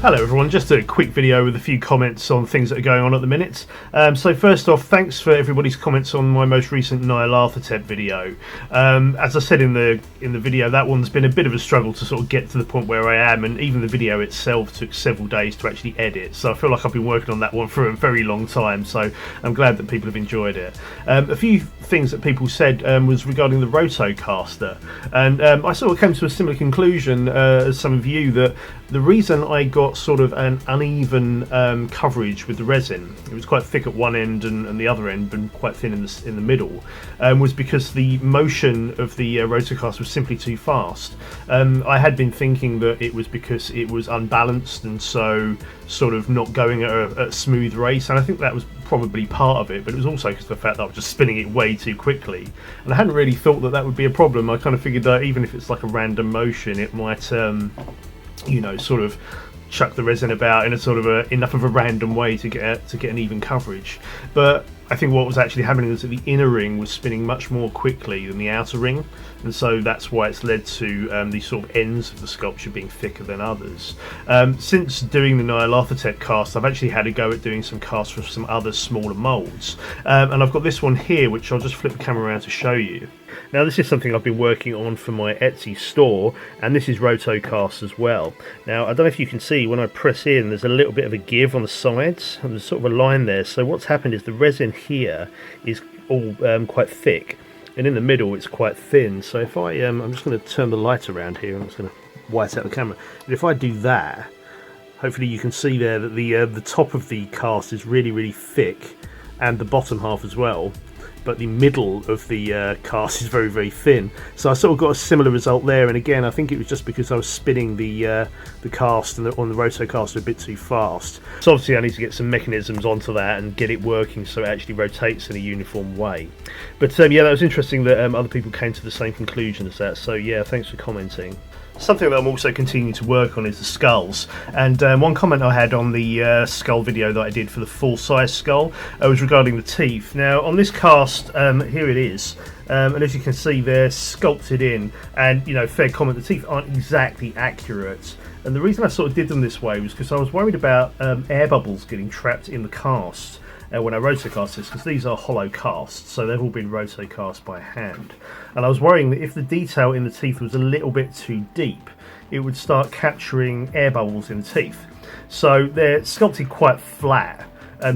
Hello everyone, just a quick video with a few comments on things that are going on at the minute. So first off, thanks for everybody's comments on my most recent Nyarlathotep video. As I said in the video, that one's been a bit of a struggle to sort of get to the point where I am, and even the video itself took several days to actually edit. So I feel like I've been working on that one for a very long time, so I'm glad that people have enjoyed it. A few things that people said was regarding the Rotocaster, and I sort of came to a similar conclusion as some of you, that the reason I got sort of an uneven coverage with the resin, it was quite thick at one end and the other end, but quite thin in the middle, was because the motion of the Rotocaster was simply too fast. I had been thinking that it was because it was unbalanced and so sort of not going at a smooth rate, and I think that was probably part of it, but it was also because of the fact that I was just spinning it way too quickly, and I hadn't really thought that would be a problem. I kind of figured that even if it's like a random motion, it might you know, sort of chuck the resin about in a sort of enough of a random way to get an even coverage. But I think what was actually happening was that the inner ring was spinning much more quickly than the outer ring, and so that's why it's led to these sort of ends of the sculpture being thicker than others. Since doing the Nyarlathotep cast, I've actually had a go at doing some casts for some other smaller moulds, and I've got this one here which I'll just flip the camera around to show you. Now this is something I've been working on for my Etsy store, and this is Rotocast as well. Now I don't know if you can see, when I press in there's a little bit of a give on the sides, and there's sort of a line there. So what's happened is the resin here is all quite thick, and in the middle it's quite thin. So if I'm just going to turn the light around here, I'm just going to white out the camera, but if I do that, hopefully you can see there that the top of the cast is really thick, and the bottom half as well, but the middle of the cast is very thin. So I sort of got a similar result there, and again I think it was just because I was spinning the cast on the Rotocaster a bit too fast. So obviously I need to get some mechanisms onto that and get it working so it actually rotates in a uniform way. But yeah, that was interesting that other people came to the same conclusion as that, so yeah, thanks for commenting. Something that I'm also continuing to work on is the skulls, and one comment I had on the skull video that I did for the full size skull was regarding the teeth. Now on this cast, here it is, and as you can see they're sculpted in, and you know, fair comment, the teeth aren't exactly accurate, and the reason I sort of did them this way was because I was worried about air bubbles getting trapped in the cast when I rotocast this, because these are hollow casts, so they've all been rotocast by hand, and I was worrying that if the detail in the teeth was a little bit too deep, it would start capturing air bubbles in the teeth. So they're sculpted quite flat,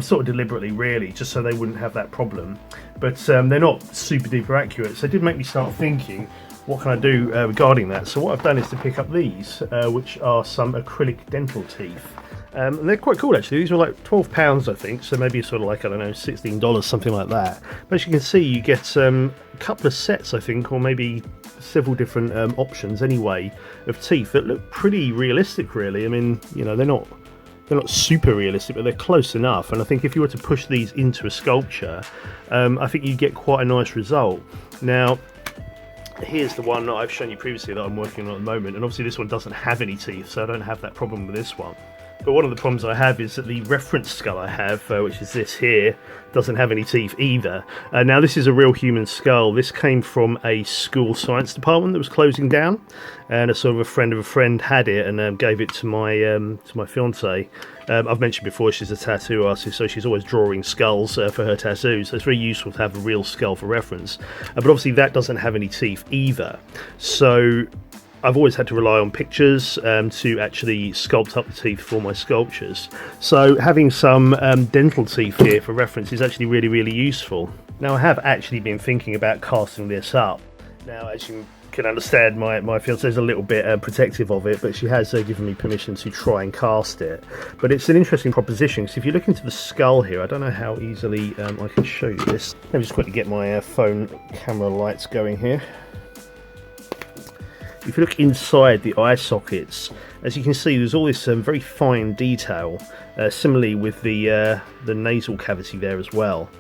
sort of deliberately really, just so they wouldn't have that problem, but they're not super duper accurate. So it did make me start thinking, what can I do regarding that? So what I've done is to pick up these, which are some acrylic dental teeth. And they're quite cool actually. These were like £12 I think, so maybe sort of like, I don't know, $16, something like that. But as you can see, you get a couple of sets I think, or maybe several different options anyway, of teeth that look pretty realistic really. I mean, you know, they're not super realistic, but they're close enough, and I think if you were to push these into a sculpture, I think you'd get quite a nice result. Now here's the one that I've shown you previously that I'm working on at the moment, and obviously this one doesn't have any teeth, so I don't have that problem with this one. But one of the problems I have is that the reference skull I have, which is this here, doesn't have any teeth either. Now this is a real human skull. This came from a school science department that was closing down, and a sort of a friend had it and gave it to my fiance. I've mentioned before, she's a tattoo artist, so she's always drawing skulls for her tattoos, so it's very useful to have a real skull for reference. But obviously that doesn't have any teeth either, so I've always had to rely on pictures to actually sculpt up the teeth for my sculptures. So having some dental teeth here for reference is actually really useful. Now I have actually been thinking about casting this up. Now as you can understand, my fiancée is a little bit protective of it, but she has given me permission to try and cast it. But it's an interesting proposition, because if you look into the skull here, I don't know how easily I can show you this. Let me just quickly get my phone camera lights going here. If you look inside the eye sockets, as you can see, there's all this very fine detail, similarly with the nasal cavity there as well,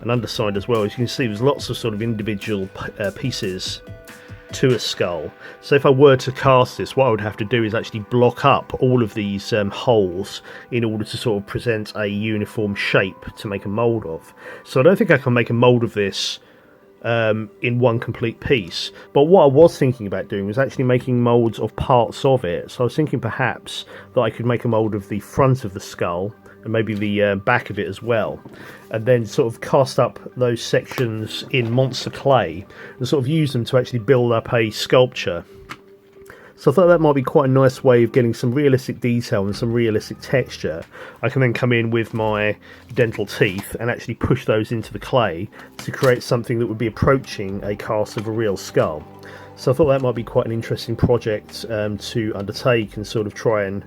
and underside as well. As you can see, there's lots of sort of individual pieces to a skull. So if I were to cast this, what I would have to do is actually block up all of these holes in order to sort of present a uniform shape to make a mould of. So I don't think I can make a mould of this in one complete piece. But what I was thinking about doing was actually making moulds of parts of it. So I was thinking perhaps that I could make a mould of the front of the skull and maybe the back of it as well, and then sort of cast up those sections in monster clay and sort of use them to actually build up a sculpture. So I thought that might be quite a nice way of getting some realistic detail and some realistic texture. I can then come in with my dental teeth and actually push those into the clay to create something that would be approaching a cast of a real skull. So I thought that might be quite an interesting project to undertake and sort of try and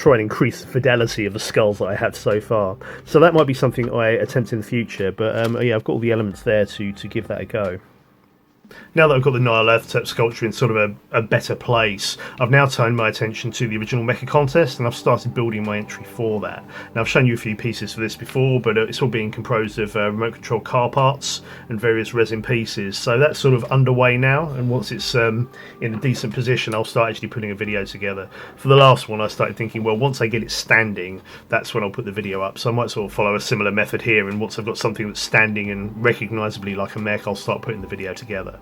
increase the fidelity of the skulls that I have so far. So that might be something I attempt in the future, but yeah, I've got all the elements there to give that a go. Now that I've got the Nyarlathotep sculpture in sort of a better place, I've now turned my attention to the original Mecha Contest, and I've started building my entry for that. Now I've shown you a few pieces for this before, but it's all being composed of remote control car parts and various resin pieces, so that's sort of underway now, and once it's in a decent position I'll start actually putting a video together. For the last one I started thinking, well, once I get it standing, that's when I'll put the video up, so I might sort of follow a similar method here, and once I've got something that's standing and recognisably like a mech, I'll start putting the video together.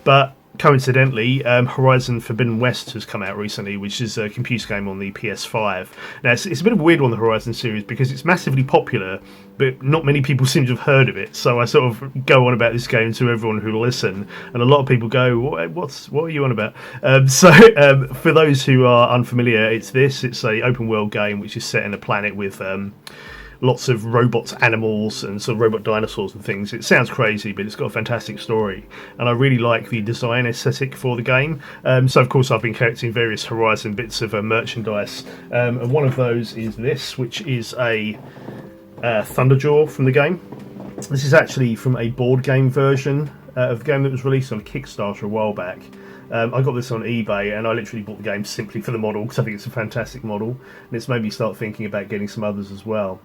But coincidentally, Horizon Forbidden West has come out recently, which is a computer game on the PS5. Now, it's a bit of a weird one, the Horizon series, because it's massively popular, but not many people seem to have heard of it. So I sort of go on about this game to everyone who will listen, and a lot of people go, what are you on about? For those who are unfamiliar, it's a open world game which is set in a planet with lots of robots, animals, and sort of robot dinosaurs and things. It sounds crazy, but it's got a fantastic story, and I really like the design aesthetic for the game. So of course I've been collecting various Horizon bits of merchandise, and one of those is this, which is a Thunderjaw from the game. This is actually from a board game version of the game that was released on Kickstarter a while back. I got this on eBay, and I literally bought the game simply for the model because I think it's a fantastic model, and it's made me start thinking about getting some others as well.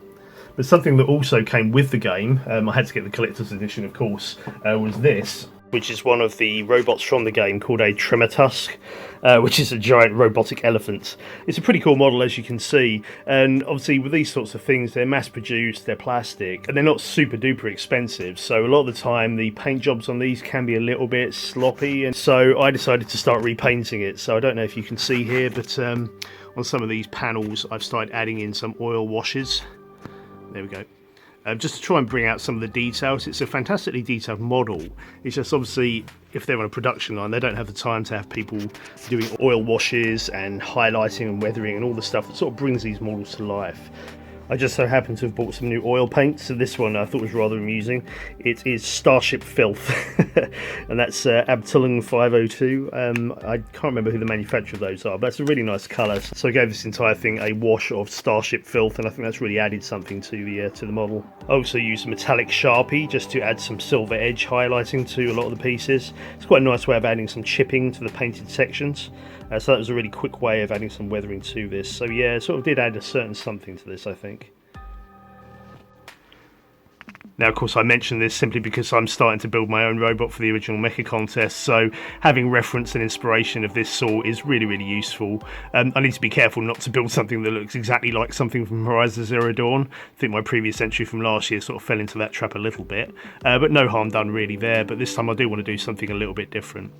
But something that also came with the game, I had to get the collector's edition of course, was this, which is one of the robots from the game called a Tusk, which is a giant robotic elephant. It's a pretty cool model, as you can see, and obviously with these sorts of things they're mass produced, they're plastic, and they're not super duper expensive, so a lot of the time the paint jobs on these can be a little bit sloppy, and so I decided to start repainting it. So I don't know if you can see here, but on some of these panels I've started adding in some oil washes. There we go. Just to try and bring out some of the details. It's a fantastically detailed model. It's just obviously, if they're on a production line, they don't have the time to have people doing oil washes and highlighting and weathering and all the stuff that sort of brings these models to life. I just so happen to have bought some new oil paint, so this one I thought was rather amusing. It is Starship Filth, and that's Abtulung 502. I can't remember who the manufacturer of those are, but it's a really nice colour. So I gave this entire thing a wash of Starship Filth, and I think that's really added something to the model. I also used a metallic Sharpie just to add some silver edge highlighting to a lot of the pieces. It's quite a nice way of adding some chipping to the painted sections. So that was a really quick way of adding some weathering to this. So yeah, it sort of did add a certain something to this, I think. Now, of course, I mention this simply because I'm starting to build my own robot for the original Mecha Contest, so having reference and inspiration of this sort is really, really useful. I need to be careful not to build something that looks exactly like something from Horizon Zero Dawn. I think my previous entry from last year sort of fell into that trap a little bit, but no harm done really there. But this time I do want to do something a little bit different.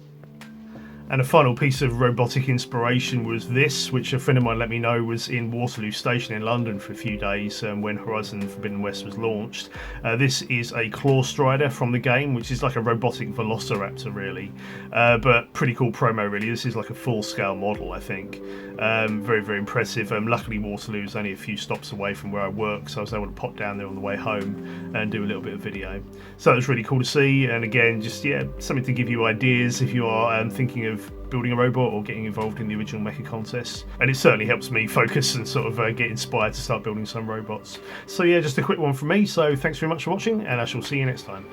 And a final piece of robotic inspiration was this, which a friend of mine let me know was in Waterloo Station in London for a few days when Horizon Forbidden West was launched. This is a Claw Strider from the game, which is like a robotic velociraptor really, but pretty cool promo really. This is like a full-scale model, I think. Very, very impressive. Luckily Waterloo is only a few stops away from where I work, so I was able to pop down there on the way home and do a little bit of video. So it was really cool to see, and again, just something to give you ideas if you are thinking of building a robot or getting involved in the original Mecha Contest. And it certainly helps me focus and sort of get inspired to start building some robots. So yeah, just a quick one from me, so thanks very much for watching, and I shall see you next time.